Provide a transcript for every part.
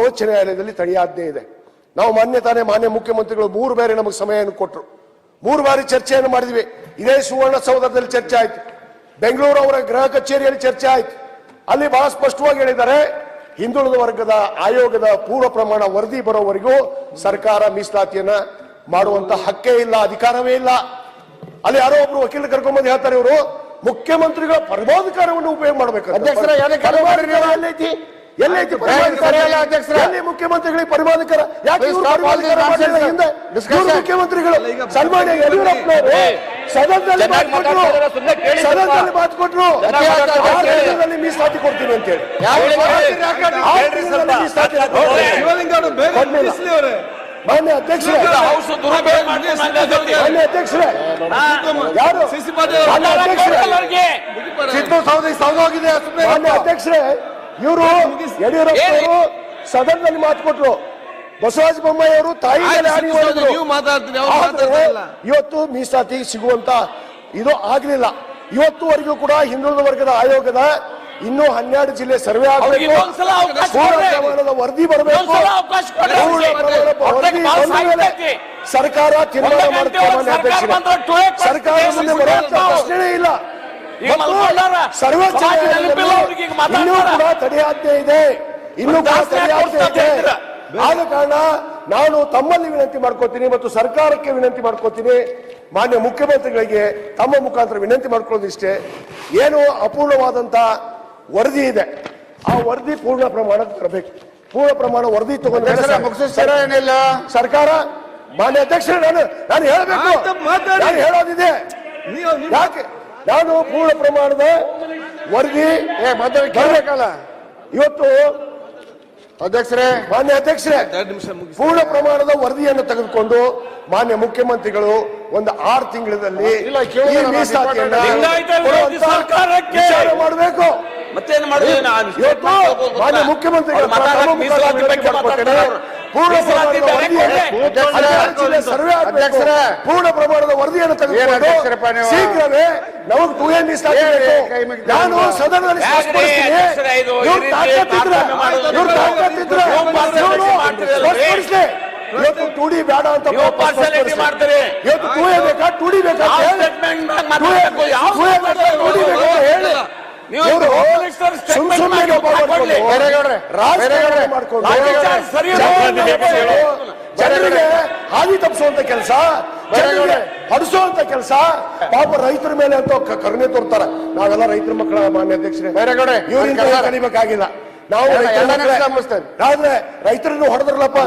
ಸರ್ವೋಚ್ಚ ನ್ಯಾಯಾಲಯದಲ್ಲಿ ತಡೆಯಾಜ್ಞೆ ಇದೆ. ನಾವು ಮಾನ್ಯ ಮುಖ್ಯಮಂತ್ರಿಗಳು 3 ಬಾರಿ ನಮಗೆ ಸಮಯವನ್ನು ಕೊಟ್ಟರು. 3 ಬಾರಿ ಚರ್ಚೆಯನ್ನು ಮಾಡಿದ್ವಿ. ಇದೇ ಸುವರ್ಣಸೌಧದಲ್ಲಿ ಚರ್ಚೆ ಆಯ್ತು, ಬೆಂಗಳೂರು ಅವರ ಗೃಹ ಕಚೇರಿಯಲ್ಲಿ ಚರ್ಚೆ ಆಯ್ತು. ಅಲ್ಲಿ ಬಹಳ ಸ್ಪಷ್ಟವಾಗಿ ಹೇಳಿದ್ದಾರೆ, ಹಿಂದುಳಿದ ವರ್ಗದ ಆಯೋಗದ ಪೂರ್ವ ಪ್ರಮಾಣ ವರದಿ ಬರೋವರೆಗೂ ಸರ್ಕಾರ ಮೀಸಲಾತಿಯನ್ನ ಮಾಡುವಂತ ಹಕ್ಕೇ ಇಲ್ಲ, ಅಧಿಕಾರವೇ ಇಲ್ಲ. ಅಲ್ಲಿ ಯಾರೋ ಒಬ್ರು ವಕೀಲರು ಕರ್ಕೊಂಡ್ಬಂದು ಹೇಳ್ತಾರೆ, ಇವರು ಮುಖ್ಯಮಂತ್ರಿಗಳ ಪರಮಾಧಿಕಾರವನ್ನು ಉಪಯೋಗ ಮಾಡಬೇಕು. ಎಲ್ಲೈತಿ ಮುಖ್ಯಮಂತ್ರಿಗಳಿಗೆ ಪರಮಾಧಿಕಾರ? ಯಾಕೆ ಮುಖ್ಯಮಂತ್ರಿಗಳು ಸನ್ಮಾನ್ಯ ಯಡಿಯೂರಪ್ಪನವರು ಸದನದಲ್ಲಿ ಮಾತು ಕೊಟ್ಟರು, ಮೀಸಲಾತಿ ಕೊಡ್ತೀನಿ ಅಂತ ಹೇಳಿ. ಮಾನ್ಯ ಅಧ್ಯಕ್ಷರೇ, ಯಾರು ಮಾನ್ಯ ಅಧ್ಯಕ್ಷರೇ, ಇವರು ಯಡಿಯೂರಪ್ಪನವರು ಸದನದಲ್ಲಿ ಮಾತು ಕೊಟ್ಟರು, ಬಸವರಾಜ ಬೊಮ್ಮಾಯಿ ಅವರು ತಾಯಿ ಮೇಲೆ ಹಾನಿ ಮಾಡಿದ್ರು. ಇವತ್ತು ಮೀಸಲಾತಿ ಸಿಗುವಂತ ಇದು ಆಗ್ಲಿಲ್ಲ. ಇವತ್ತುವರೆಗೂ ಕೂಡ ಹಿಂದುಳಿದ ವರ್ಗದ ಆಯೋಗದ ಇನ್ನೂ 12 ಜಿಲ್ಲೆ ಸರ್ವೆ ಆಗಬೇಕು, ವರದಿ ಬರಬೇಕು. ಸರ್ಕಾರ ತೀರ್ಮಾನ ಮಾಡುತ್ತೆ. ಸರ್ಕಾರ ಮುಂದೆ ಬರುವಂತ ಪ್ರಶ್ನೆನೇ ಇಲ್ಲ. ಸರ್ವೋಚ್ಚ ಇನ್ನೂ ಕೂಡ ತಡೆಯಾಜ್ಞೆ ಇದೆ, ಇನ್ನೂ ಕೂಡ ತಡೆಯಾಜ್ಞೆ ಇದೆ. ಆದ ಕಾರಣ ನಾನು ತಮ್ಮಲ್ಲಿ ವಿನಂತಿ ಮಾಡ್ಕೋತೀನಿ ಮತ್ತು ಸರ್ಕಾರಕ್ಕೆ ವಿನಂತಿ ಮಾಡ್ಕೋತೀನಿ, ಮಾನ್ಯ ಮುಖ್ಯಮಂತ್ರಿಗಳಿಗೆ ತಮ್ಮ ಮುಖಾಂತರ ವಿನಂತಿ ಮಾಡ್ಕೊಳ್ಳೋದಿಷ್ಟೇ, ಏನು ಅಪೂರ್ಣವಾದಂತ ವರದಿ ಇದೆ ಆ ವರದಿ ಪೂರ್ಣ ಪ್ರಮಾಣದ ತರಬೇಕು. ಪೂರ್ಣ ಪ್ರಮಾಣ ವರದಿ ತಗೊಂಡ್ರೆ ಸರ್ಕಾರ. ಮಾನ್ಯ ಅಧ್ಯಕ್ಷರೇ, ನಾನು ಹೇಳಬೇಕು, ನಾನು ಹೇಳೋದಿದೆ. ಯಾಕೆ ನಾನು ಪೂರ್ಣ ಪ್ರಮಾಣದ ವರದಿ ಬರಬೇಕಲ್ಲ. ಇವತ್ತು ಅಧ್ಯಕ್ಷರೇ, ಮಾನ್ಯ ಅಧ್ಯಕ್ಷರೇ, ಪೂರ್ಣ ಪ್ರಮಾಣದ ವರದಿಯನ್ನು ತೆಗೆದುಕೊಂಡು ಮಾನ್ಯ ಮುಖ್ಯಮಂತ್ರಿಗಳು ಒಂದು 6 ತಿಂಗಳಲ್ಲಿ ಮೀಸಲಾತಿಯನ್ನ ವಿಚಾರ ಮಾಡಬೇಕು. ಮತ್ತೇನು ಮಾಡಿದ್ವಿ ಮಾನ್ಯ ಮುಖ್ಯಮಂತ್ರಿಗಳು ಪೂರ್ಣ ಪ್ರಮಾಣದ ವರದಿಯನ್ನು ತೆಗೆದುಕೊಂಡು ಶೀಘ್ರವೇ ನಮಗೆ 2A ಮೀಸಲಾತಿ. ನಾನು ಸದನದಲ್ಲಿ ಇವತ್ತು 2D ಬೇಡ ಅಂತ ಮಾಡ್ತಾರೆ. ಇವತ್ತು 2A ಬೇಕಾ 2D ಬೇಕಾ ಹೇಳಿ. ಜನರಿಗೆ ಹಾದಿ ತಪ್ಪಿಸುವಂತ ಕೆಲಸ, ಹಡಿಸುವಂತ ಕೆಲಸ, ಪಾಪ ರೈತರ ಮೇಲೆ ಅಂತ ಕರುಣೆ ತೋರ್ತಾರ. ನಾವೆಲ್ಲ ರೈತರ ಮಕ್ಕಳ ಮಾನ್ಯ ಅಧ್ಯಕ್ಷರೇ, ಇವರಿಂದ ಕಲಿಬೇಕಾಗಿಲ್ಲ. ನಾವು ಆದ್ರೆ ರೈತರನ್ನು ಹೊಡೆದ್ರಲ್ಲಪ್ಪ,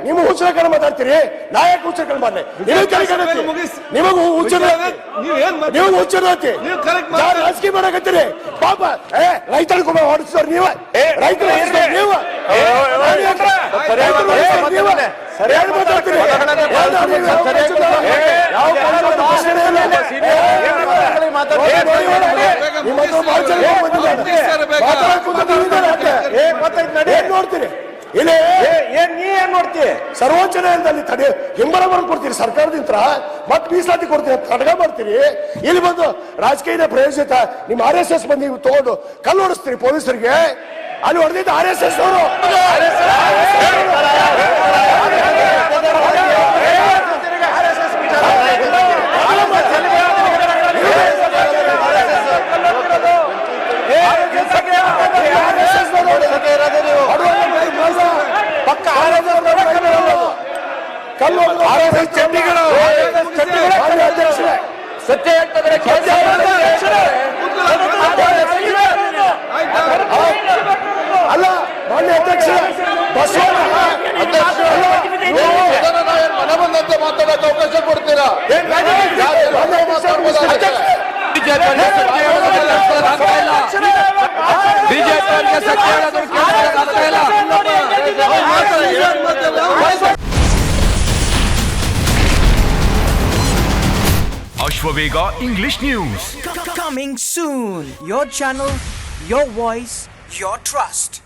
ನೀವು ಹುಚ್ಚರ ಮಾತಾಡ್ತೀರಿ, ನಾ ಯಾಕೆ ಹುಚ್ಚರ ಮಾಡಿ? ನಿಮಗೂ ನೀವು ಹುಚ್ಚರತಿ ರಾಜಕೀಯ ಮಾಡಕತ್ತೀರಿ. ಪಾಪ ರೈತರಿಗೂ ಹೊಡಿಸೋರು ನೀವ, ರೈತರ ನೀವು ಸರಿಯಾಗಿ ಮಾತಾಡ್ತೀರಿ. ನೋಡ್ತೀರಿ ಇಲ್ಲಿ ನೀ ಏನ್ ನೋಡ್ತೀವಿ? ಸರ್ವೋಚ್ಚ ನ್ಯಾಯಾಲಯದಲ್ಲಿ ತಡೆ ಹಿಂಬರ ಕೊಡ್ತೀರಿ ಸರ್ಕಾರದಿಂದ, ಮತ್ತೆ ಮೀಸಲಾತಿ ಕೊಡ್ತೀರಿ, ತಡಗ ಮಾಡ್ತೀರಿ. ಇಲ್ಲಿ ಬಂದು ರಾಜಕೀಯ ಪ್ರಯೋಜಿತ ನಿಮ್ಮ RSS ಬಂದು ನೀವು ತಗೊಂಡು ಕಲ್ಲು ಹೊಡಿಸ್ತೀರಿ ಪೊಲೀಸರಿಗೆ. ಅಲ್ಲಿ ಹೊಡೆದಿದ್ದ RSS ಅವರು. ಸತ್ಯ ಅಲ್ಲ ಮಾನ್ಯ ಅಧ್ಯಕ್ಷ, ಮನೆ ಬಂದಂತೆ ಮಾತಾಡೋಕೆ ಅವಕಾಶ ಕೊಡ್ತೀರಾ? Ashwavega English News. Coming soon. Your channel, your voice, your trust.